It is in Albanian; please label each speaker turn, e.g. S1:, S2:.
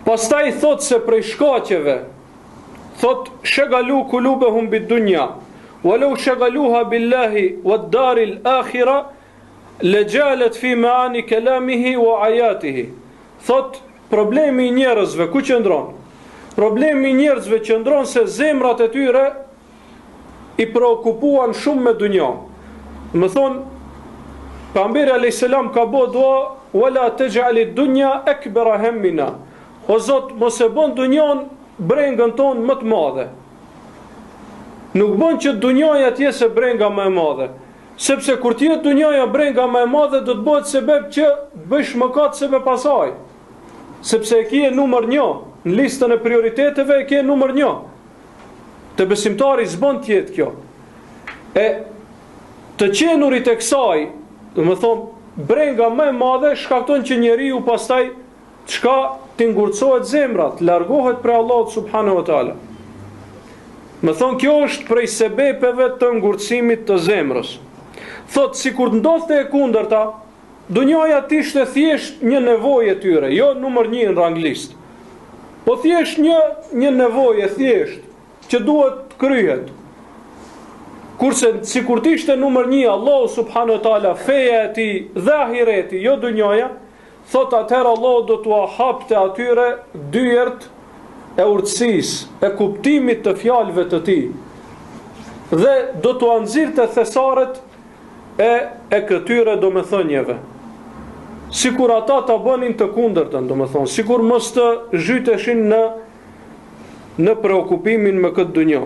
S1: Pastaj thot se prej shkaqeve, thot shagalu kulubehum bid dunja, walau shagaluha billahi wad daril akhira, lejalet fi maani kelamihi wa ajatihi. Thot problemi i njerëzve ku qëndron? Problemi i njerëzve qëndron se zemrat e tyre i preokupuan shumë me dunja. Më thonë, pejgamberi alayhis salam ka bë dua, wala taj'ali dunya akbara hammina. O Zot, mos e bën dunjan brengën tonë më të madhe. Nuk bën që dunjaja të jetë brenga më e madhe, sepse kur të jetë dunjaja brenga më e madhe, do të bëhet sebeb që bësh mëkat sebeb pasaj. Sepse e ke numër 1 në listën e prioriteteve, e ke numër 1. Të besimtari s'bën të jetë kjo. E të qenurit e kësaj, do të thonë, brenga më e madhe shkakton që njeriu pastaj çka të ngurcohet zemra, të largohet prej Allahut subhanahu wa taala. Më thonë, kjo është prej sebepeve të ngurcimit të zemrës. Thot, si kur ndodhte e kundërta, dunjaja t'ishte thjesht një nevojë e tyre, jo numër 1 në rang listë. Po thjesht një nevojë thjesht që duhet të kryhet. Kurse si kur t'ishte numër 1 Allahu subhanahu wa taala, feja e tij dhe ahireti, jo dunjaja, thot atëherë Allah do t'u hapte atyre dyert e urtësisë, e kuptimit të fjalëve të tij. Dhe do t'u nxirrte thesaret e këtyre domethënieve. Sikur ata ta bënin të kundërtën, domethënë, sikur mos të zhyteshin në preokupimin me këtë dunjë.